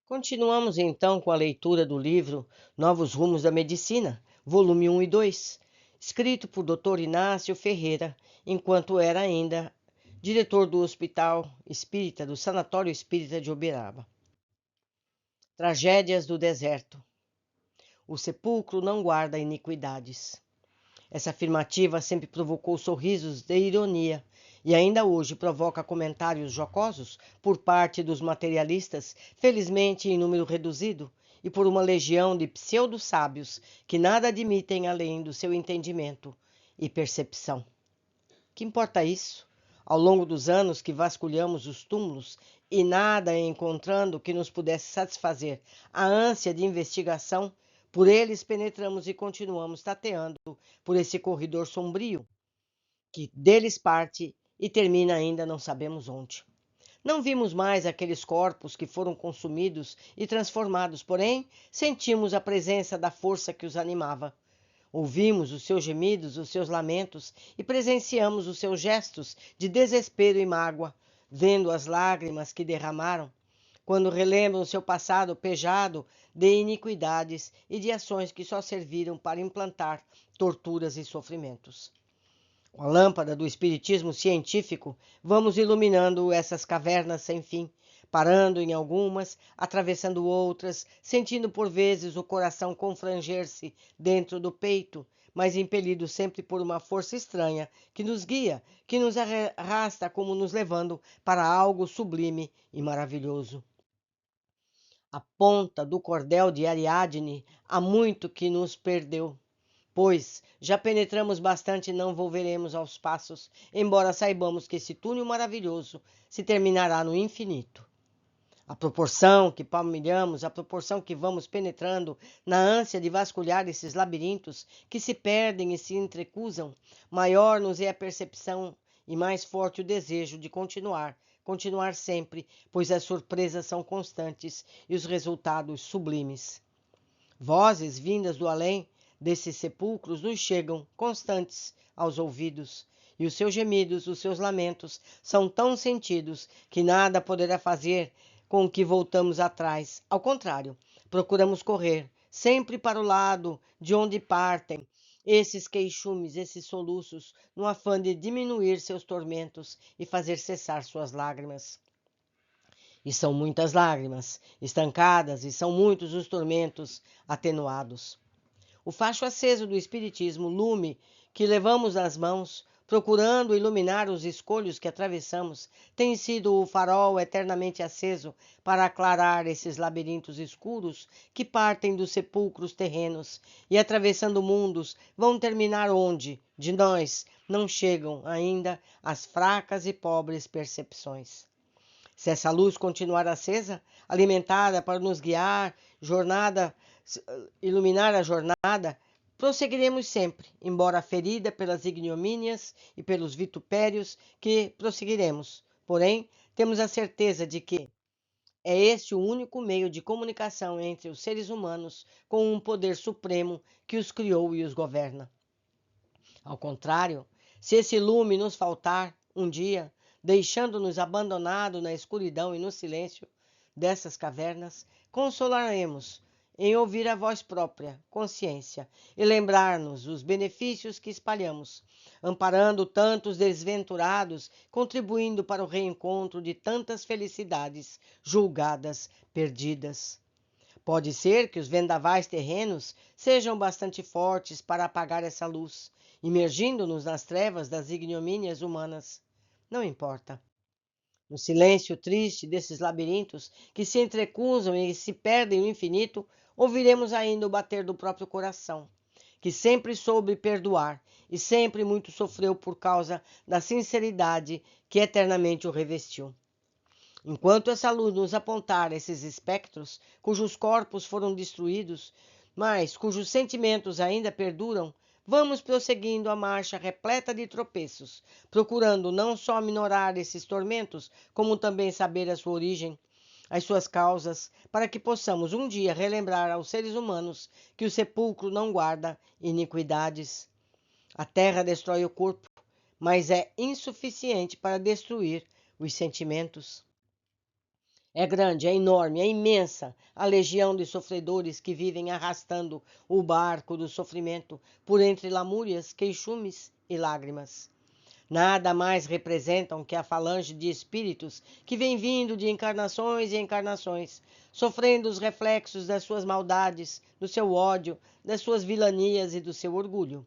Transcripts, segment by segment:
Continuamos então com a leitura do livro Novos Rumos da Medicina, volume 1 e 2, escrito por Dr. Inácio Ferreira, enquanto era ainda diretor do Hospital Espírita do Sanatório Espírita de Uberaba. Tragédias do deserto. O sepulcro não guarda iniquidades. Essa afirmativa sempre provocou sorrisos de ironia e ainda hoje provoca comentários jocosos por parte dos materialistas, felizmente em número reduzido, e por uma legião de pseudo-sábios que nada admitem além do seu entendimento e percepção. Que importa isso? Ao longo dos anos que vasculhamos os túmulos e nada encontrando que nos pudesse satisfazer a ânsia de investigação, por eles penetramos e continuamos tateando por esse corredor sombrio, que deles parte e termina ainda não sabemos onde. Não vimos mais aqueles corpos que foram consumidos e transformados, porém sentimos a presença da força que os animava. Ouvimos os seus gemidos, os seus lamentos e presenciamos os seus gestos de desespero e mágoa, vendo as lágrimas que derramaram, quando relembram seu passado pejado de iniquidades e de ações que só serviram para implantar torturas e sofrimentos. Com a lâmpada do espiritismo científico, vamos iluminando essas cavernas sem fim, parando em algumas, atravessando outras, sentindo por vezes o coração confranger-se dentro do peito, mas impelido sempre por uma força estranha que nos guia, que nos arrasta como nos levando para algo sublime e maravilhoso. A ponta do cordel de Ariadne há muito que nos perdeu, pois já penetramos bastante e não volveremos aos passos, embora saibamos que esse túnel maravilhoso se terminará no infinito. A proporção que palmilhamos, a proporção que vamos penetrando na ânsia de vasculhar esses labirintos que se perdem e se entrecruzam, maior nos é a percepção e mais forte o desejo de continuar sempre, pois as surpresas são constantes e os resultados sublimes. Vozes vindas do além desses sepulcros nos chegam constantes aos ouvidos, e os seus gemidos, os seus lamentos são tão sentidos que nada poderá fazer com que voltamos atrás. Ao contrário, procuramos correr sempre para o lado de onde partem esses queixumes, esses soluços, no afã de diminuir seus tormentos e fazer cessar suas lágrimas. E são muitas lágrimas estancadas, e são muitos os tormentos atenuados. O facho aceso do Espiritismo, lume que levamos nas mãos, procurando iluminar os escolhos que atravessamos, tem sido o farol eternamente aceso para aclarar esses labirintos escuros que partem dos sepulcros terrenos e, atravessando mundos, vão terminar onde, de nós, não chegam ainda as fracas e pobres percepções. Se essa luz continuar acesa, alimentada para nos guiar, iluminar a jornada, prosseguiremos sempre, embora ferida pelas ignomínias e pelos vitupérios que prosseguiremos. Porém, temos a certeza de que é este o único meio de comunicação entre os seres humanos com um poder supremo que os criou e os governa. Ao contrário, se esse lume nos faltar um dia, deixando-nos abandonados na escuridão e no silêncio dessas cavernas, consolaremos em ouvir a voz própria, consciência, e lembrar-nos os benefícios que espalhamos, amparando tantos desventurados, contribuindo para o reencontro de tantas felicidades julgadas perdidas. Pode ser que os vendavais terrenos sejam bastante fortes para apagar essa luz, imergindo-nos nas trevas das ignomínias humanas. Não importa. No silêncio triste desses labirintos que se entrecruzam e se perdem no infinito, ouviremos ainda o bater do próprio coração, que sempre soube perdoar e sempre muito sofreu por causa da sinceridade que eternamente o revestiu. Enquanto essa luz nos apontar esses espectros, cujos corpos foram destruídos, mas cujos sentimentos ainda perduram, vamos prosseguindo a marcha repleta de tropeços, procurando não só minorar esses tormentos, como também saber a sua origem, as suas causas, para que possamos um dia relembrar aos seres humanos que o sepulcro não guarda iniquidades. A terra destrói o corpo, mas é insuficiente para destruir os sentimentos. É grande, é enorme, é imensa a legião de sofredores que vivem arrastando o barco do sofrimento por entre lamúrias, queixumes e lágrimas. Nada mais representam que a falange de espíritos que vem vindo de encarnações e encarnações, sofrendo os reflexos das suas maldades, do seu ódio, das suas vilanias e do seu orgulho.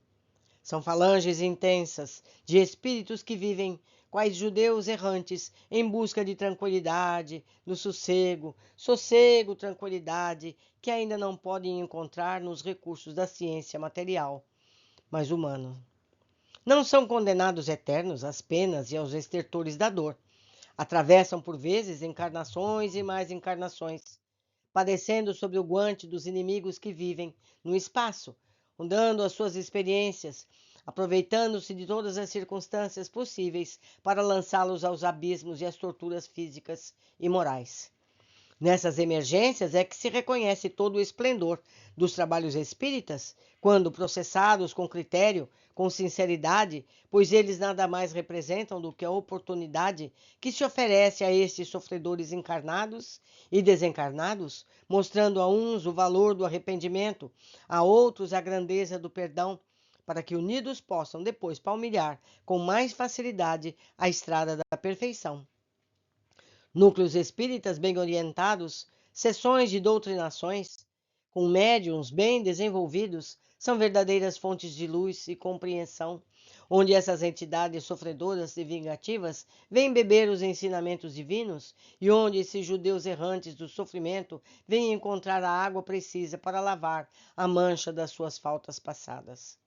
São falanges intensas de espíritos que vivem, quais judeus errantes, em busca de tranquilidade, do sossego, tranquilidade, que ainda não podem encontrar nos recursos da ciência material, mas humana. Não são condenados eternos às penas e aos estertores da dor. Atravessam por vezes encarnações e mais encarnações, padecendo sob o guante dos inimigos que vivem no espaço, rondando as suas experiências, aproveitando-se de todas as circunstâncias possíveis para lançá-los aos abismos e às torturas físicas e morais. Nessas emergências é que se reconhece todo o esplendor dos trabalhos espíritas, quando processados com critério, com sinceridade, pois eles nada mais representam do que a oportunidade que se oferece a estes sofredores encarnados e desencarnados, mostrando a uns o valor do arrependimento, a outros a grandeza do perdão, para que unidos possam depois palmilhar com mais facilidade a estrada da perfeição. Núcleos espíritas bem orientados, sessões de doutrinações, com médiuns bem desenvolvidos, são verdadeiras fontes de luz e compreensão, onde essas entidades sofredoras e vingativas vêm beber os ensinamentos divinos e onde esses judeus errantes do sofrimento vêm encontrar a água precisa para lavar a mancha das suas faltas passadas.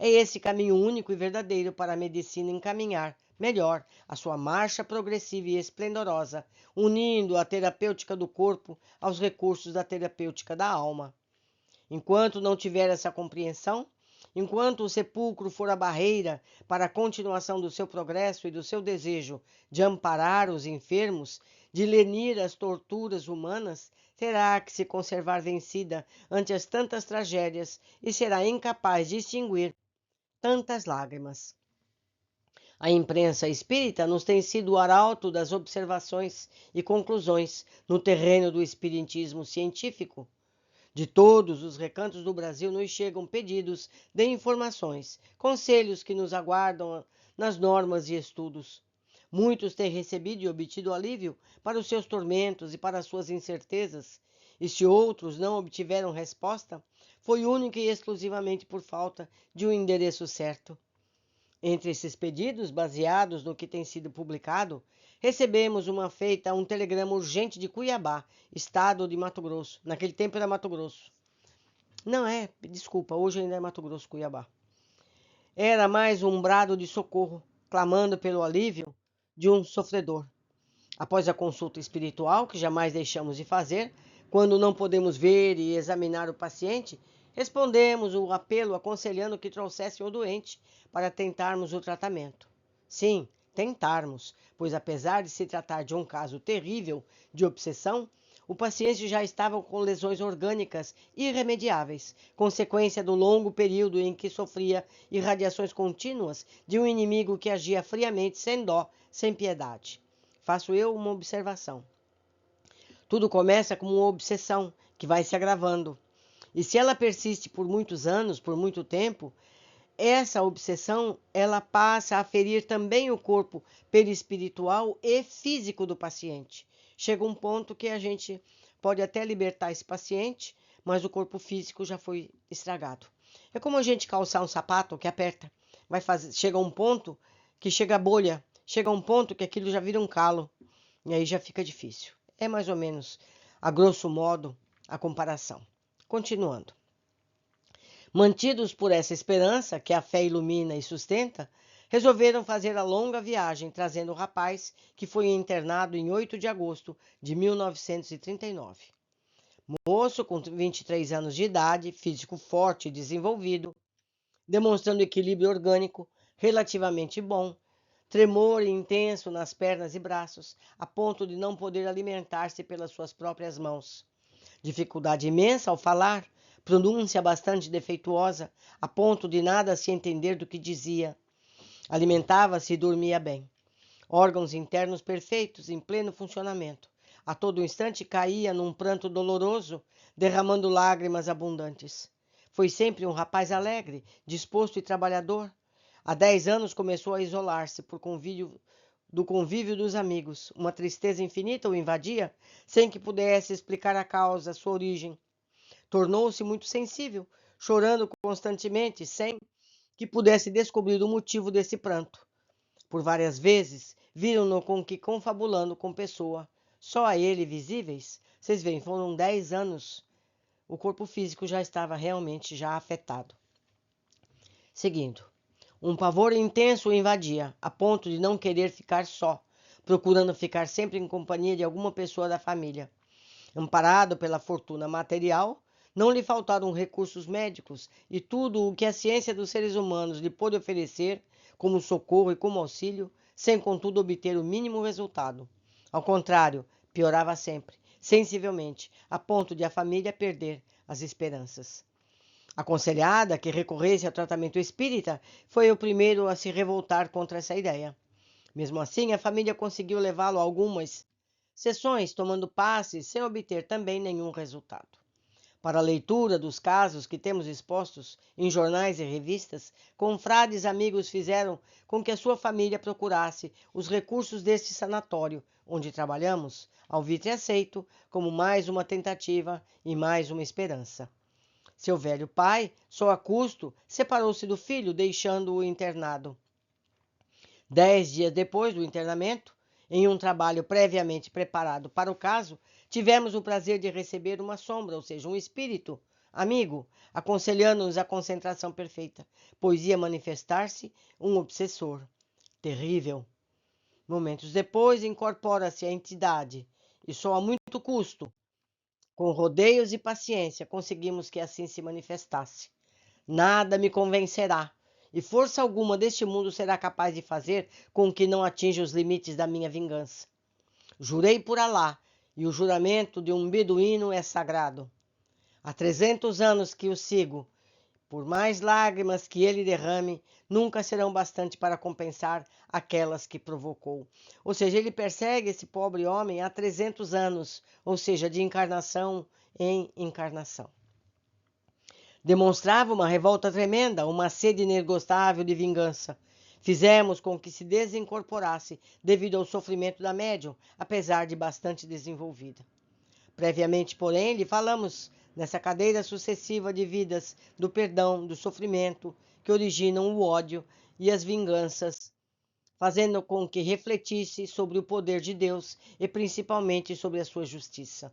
É esse caminho único e verdadeiro para a medicina encaminhar melhor a sua marcha progressiva e esplendorosa, unindo a terapêutica do corpo aos recursos da terapêutica da alma. Enquanto não tiver essa compreensão, enquanto o sepulcro for a barreira para a continuação do seu progresso e do seu desejo de amparar os enfermos, de lenir as torturas humanas, terá que se conservar vencida ante as tantas tragédias e será incapaz de extinguir tantas lágrimas. A imprensa espírita nos tem sido o arauto das observações e conclusões no terreno do espiritismo científico. De todos os recantos do Brasil nos chegam pedidos de informações, conselhos que nos aguardam nas normas e estudos. Muitos têm recebido e obtido alívio para os seus tormentos e para as suas incertezas, e se outros não obtiveram resposta, foi única e exclusivamente por falta de um endereço certo. Entre esses pedidos, baseados no que tem sido publicado, recebemos um telegrama urgente de Cuiabá, estado de Mato Grosso. Naquele tempo era Mato Grosso. Desculpa, hoje ainda é Mato Grosso, Cuiabá. Era mais um brado de socorro, clamando pelo alívio de um sofredor. Após a consulta espiritual, que jamais deixamos de fazer, quando não podemos ver e examinar o paciente, respondemos o apelo aconselhando que trouxesse o doente para tentarmos o tratamento. Sim, tentarmos, pois apesar de se tratar de um caso terrível de obsessão, o paciente já estava com lesões orgânicas irremediáveis, consequência do longo período em que sofria irradiações contínuas de um inimigo que agia friamente, sem dó, sem piedade. Faço eu uma observação. Tudo começa como uma obsessão que vai se agravando. E se ela persiste por muitos anos, por muito tempo, essa obsessão ela passa a ferir também o corpo perispiritual e físico do paciente. Chega um ponto que a gente pode até libertar esse paciente, mas o corpo físico já foi estragado. É como a gente calçar um sapato que aperta. Chega um ponto que chega a bolha, chega um ponto que aquilo já vira um calo. E aí já fica difícil. É mais ou menos, a grosso modo, a comparação. Continuando. Mantidos por essa esperança, que a fé ilumina e sustenta, resolveram fazer a longa viagem, trazendo o rapaz, que foi internado em 8 de agosto de 1939. Moço com 23 anos de idade, físico forte e desenvolvido, demonstrando equilíbrio orgânico relativamente bom, tremor intenso nas pernas e braços, a ponto de não poder alimentar-se pelas suas próprias mãos. Dificuldade imensa ao falar, pronúncia bastante defeituosa, a ponto de nada se entender do que dizia. Alimentava-se e dormia bem. Órgãos internos perfeitos, em pleno funcionamento. A todo instante caía num pranto doloroso, derramando lágrimas abundantes. Foi sempre um rapaz alegre, disposto e trabalhador. Há 10 anos começou a isolar-se do convívio dos amigos. Uma tristeza infinita o invadia, sem que pudesse explicar a causa, sua origem. Tornou-se muito sensível, chorando constantemente, sem que pudesse descobrir o motivo desse pranto. Por várias vezes, viram-no confabulando com pessoa, só a ele visíveis. Vocês veem, foram 10 anos. O corpo físico já estava realmente já afetado. Seguindo. Um pavor intenso o invadia, a ponto de não querer ficar só, procurando ficar sempre em companhia de alguma pessoa da família. Amparado pela fortuna material, não lhe faltaram recursos médicos e tudo o que a ciência dos seres humanos lhe pôde oferecer, como socorro e como auxílio, sem contudo obter o mínimo resultado. Ao contrário, piorava sempre, sensivelmente, a ponto de a família perder as esperanças. Aconselhada que recorresse ao tratamento espírita, foi o primeiro a se revoltar contra essa ideia. Mesmo assim, a família conseguiu levá-lo a algumas sessões, tomando passes, sem obter também nenhum resultado. Para a leitura dos casos que temos expostos em jornais e revistas, confrades amigos fizeram com que a sua família procurasse os recursos deste sanatório, onde trabalhamos, ao vitre aceito, como mais uma tentativa e mais uma esperança. Seu velho pai, só a custo, separou-se do filho, deixando-o internado. 10 dias depois do internamento, em um trabalho previamente preparado para o caso, tivemos o prazer de receber uma sombra, ou seja, um espírito amigo, aconselhando-nos a concentração perfeita, pois ia manifestar-se um obsessor. Terrível. Momentos depois, incorpora-se a entidade, e só a muito custo, com rodeios e paciência, conseguimos que assim se manifestasse. Nada me convencerá, e força alguma deste mundo será capaz de fazer com que não atinja os limites da minha vingança. Jurei por Alá, e o juramento de um beduíno é sagrado. Há 300 anos que o sigo. Por mais lágrimas que ele derrame, nunca serão bastante para compensar aquelas que provocou. Ou seja, ele persegue esse pobre homem há 300 anos, ou seja, de encarnação em encarnação. Demonstrava uma revolta tremenda, uma sede inegostável de vingança. Fizemos com que se desincorporasse devido ao sofrimento da médium, apesar de bastante desenvolvida. Previamente, porém, lhe falamos nessa cadeira sucessiva de vidas do perdão, do sofrimento, que originam o ódio e as vinganças, fazendo com que refletisse sobre o poder de Deus e principalmente sobre a sua justiça.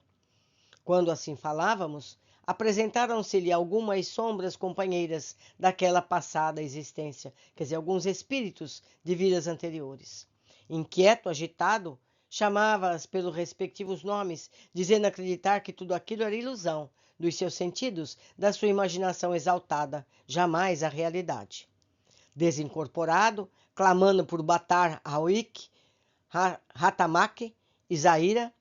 Quando assim falávamos, apresentaram-se-lhe algumas sombras companheiras daquela passada existência, quer dizer, alguns espíritos de vidas anteriores. Inquieto, agitado, chamava-as pelos respectivos nomes, dizendo acreditar que tudo aquilo era ilusão dos seus sentidos, da sua imaginação exaltada, jamais a realidade. Desincorporado, clamando por Batar Hawik, Ratamak e Zaira,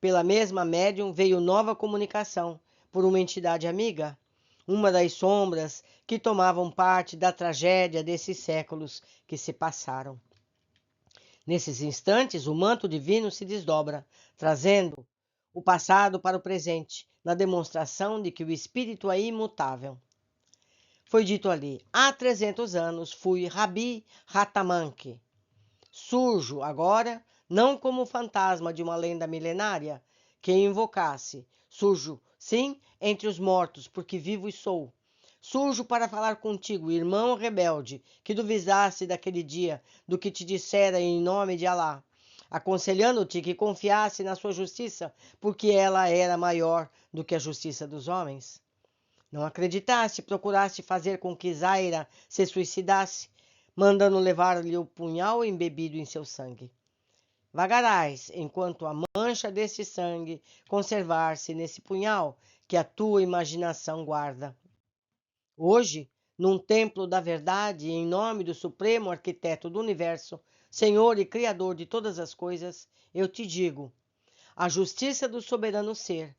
pela mesma médium veio nova comunicação por uma entidade amiga, uma das sombras que tomavam parte da tragédia desses séculos que se passaram. Nesses instantes, o manto divino se desdobra, trazendo o passado para o presente, na demonstração de que o espírito é imutável. Foi dito ali, há 300 anos fui Rabi Ratamanque. Surjo agora, não como fantasma de uma lenda milenária que invocasse. Surjo, sim, entre os mortos, porque vivo e sou. Surjo para falar contigo, irmão rebelde, que duvidasse daquele dia, do que te dissera em nome de Alá, aconselhando-te que confiasse na sua justiça, porque ela era maior do que a justiça dos homens. Não acreditaste, procuraste fazer com que Zaira se suicidasse, mandando levar-lhe o punhal embebido em seu sangue. Vagarás, enquanto a mancha desse sangue conservar-se nesse punhal que a tua imaginação guarda. Hoje, num templo da verdade, em nome do Supremo Arquiteto do Universo, Senhor e Criador de todas as coisas, eu te digo, a justiça do soberano ser,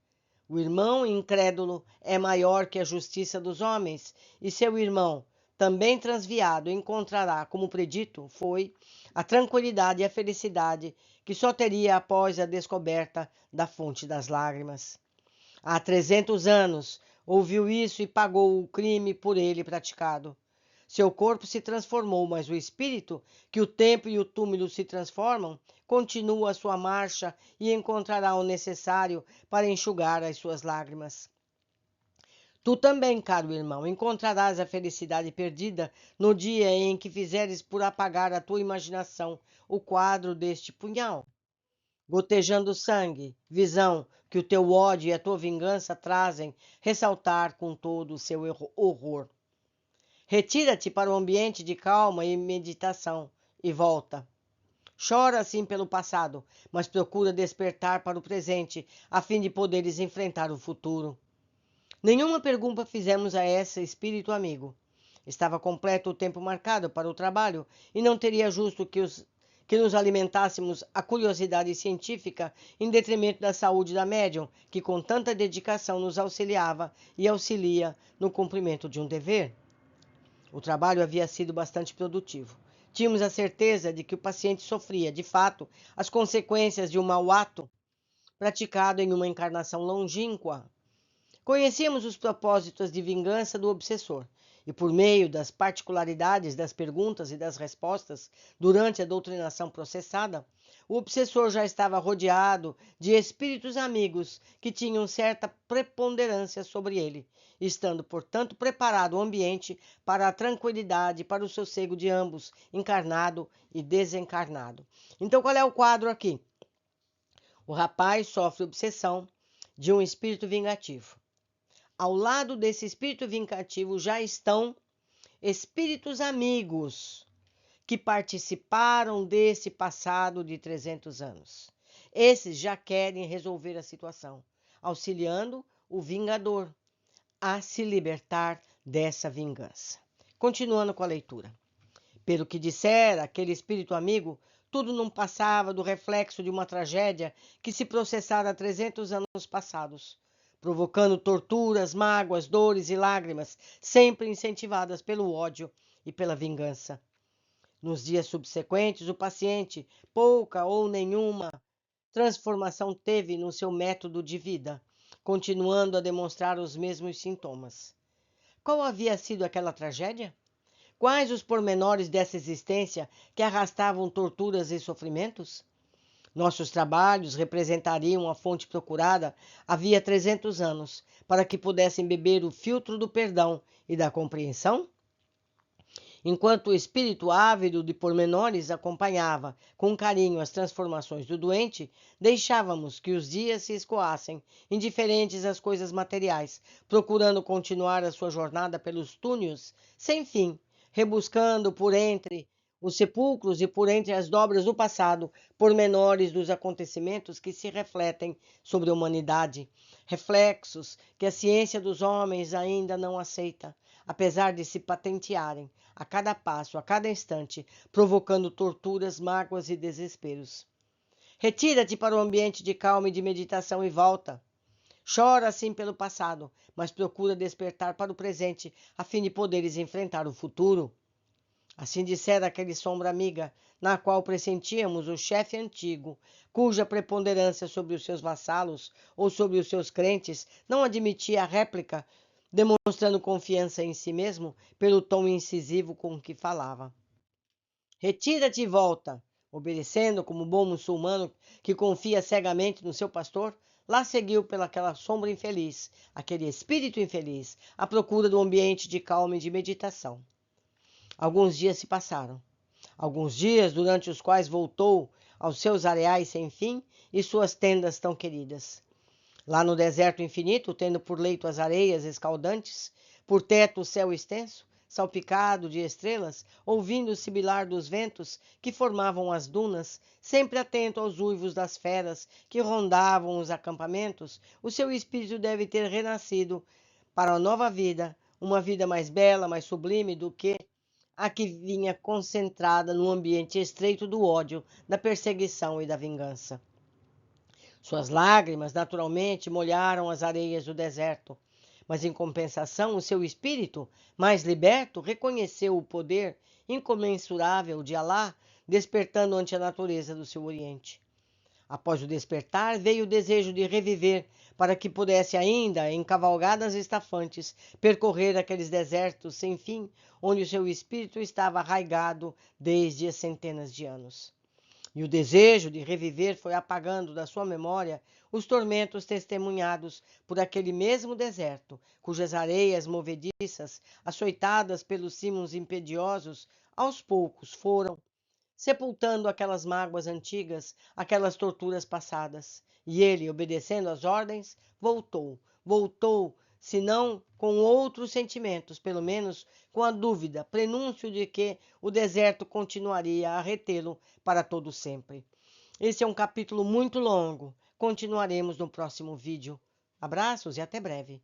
o irmão incrédulo é maior que a justiça dos homens, e seu irmão, também transviado, encontrará, como predito foi, a tranquilidade e a felicidade que só teria após a descoberta da fonte das lágrimas. Há 300 anos ouviu isso e pagou o crime por ele praticado. Seu corpo se transformou, mas o espírito, que o tempo e o túmulo se transformam, continua a sua marcha e encontrará o necessário para enxugar as suas lágrimas. Tu também, caro irmão, encontrarás a felicidade perdida no dia em que fizeres por apagar a tua imaginação o quadro deste punhal. Gotejando sangue, visão que o teu ódio e a tua vingança trazem, ressaltar com todo o seu horror. Retira-te para o ambiente de calma e meditação e volta. Chora assim pelo passado, mas procura despertar para o presente, a fim de poderes enfrentar o futuro. Nenhuma pergunta fizemos a esse espírito amigo. Estava completo o tempo marcado para o trabalho e não teria justo que nos alimentássemos a curiosidade científica em detrimento da saúde da médium, que com tanta dedicação nos auxiliava e auxilia no cumprimento de um dever. O trabalho havia sido bastante produtivo. Tínhamos a certeza de que o paciente sofria, de fato, as consequências de um mau ato praticado em uma encarnação longínqua. Conhecíamos os propósitos de vingança do obsessor, e por meio das particularidades das perguntas e das respostas durante a doutrinação processada, o obsessor já estava rodeado de espíritos amigos que tinham certa preponderância sobre ele, estando, portanto, preparado o ambiente para a tranquilidade e para o sossego de ambos, encarnado e desencarnado. Então, qual é o quadro aqui? O rapaz sofre obsessão de um espírito vingativo. Ao lado desse espírito vingativo já estão espíritos amigos que participaram desse passado de 300 anos. Esses já querem resolver a situação, auxiliando o vingador a se libertar dessa vingança. Continuando com a leitura. Pelo que dissera aquele espírito amigo, tudo não passava do reflexo de uma tragédia que se processara há 300 anos passados, provocando torturas, mágoas, dores e lágrimas, sempre incentivadas pelo ódio e pela vingança. Nos dias subsequentes, o paciente, pouca ou nenhuma transformação teve no seu método de vida, continuando a demonstrar os mesmos sintomas. Qual havia sido aquela tragédia? Quais os pormenores dessa existência que arrastavam torturas e sofrimentos? Nossos trabalhos representariam a fonte procurada havia 300 anos, para que pudessem beber o filtro do perdão e da compreensão? Enquanto o espírito ávido de pormenores acompanhava com carinho as transformações do doente, deixávamos que os dias se escoassem, indiferentes às coisas materiais, procurando continuar a sua jornada pelos túneis sem fim, rebuscando por entre os sepulcros e por entre as dobras do passado, pormenores dos acontecimentos que se refletem sobre a humanidade, reflexos que a ciência dos homens ainda não aceita, apesar de se patentearem a cada passo, a cada instante, provocando torturas, mágoas e desesperos. Retira-te para o ambiente de calma e de meditação e volta. Chora assim pelo passado, mas procura despertar para o presente, a fim de poderes enfrentar o futuro. Assim dissera aquele sombra amiga, na qual pressentíamos o chefe antigo, cuja preponderância sobre os seus vassalos ou sobre os seus crentes não admitia a réplica, demonstrando confiança em si mesmo pelo tom incisivo com que falava. Retira-te e volta. Obedecendo como bom muçulmano que confia cegamente no seu pastor, lá seguiu pelaquela sombra infeliz, aquele espírito infeliz, à procura do ambiente de calma e de meditação. Alguns dias se passaram. Alguns dias durante os quais voltou aos seus areais sem fim e suas tendas tão queridas. Lá no deserto infinito, tendo por leito as areias escaldantes, por teto o céu extenso, salpicado de estrelas, ouvindo o sibilar dos ventos que formavam as dunas, sempre atento aos uivos das feras que rondavam os acampamentos, o seu espírito deve ter renascido para a nova vida, uma vida mais bela, mais sublime do que a que vinha concentrada no ambiente estreito do ódio, da perseguição e da vingança. Suas lágrimas, naturalmente, molharam as areias do deserto, mas, em compensação, o seu espírito, mais liberto, reconheceu o poder incomensurável de Alá, despertando ante a natureza do seu Oriente. Após o despertar, veio o desejo de reviver, para que pudesse ainda, em cavalgadas estafantes, percorrer aqueles desertos sem fim, onde o seu espírito estava arraigado desde centenas de anos. E o desejo de reviver foi apagando da sua memória os tormentos testemunhados por aquele mesmo deserto, cujas areias movediças, açoitadas pelos cimos impediosos, aos poucos foram sepultando aquelas mágoas antigas, aquelas torturas passadas. E ele, obedecendo às ordens, voltou, se não com outros sentimentos, pelo menos com a dúvida, prenúncio de que o deserto continuaria a retê-lo para todo sempre. Esse é um capítulo muito longo. Continuaremos no próximo vídeo. Abraços e até breve.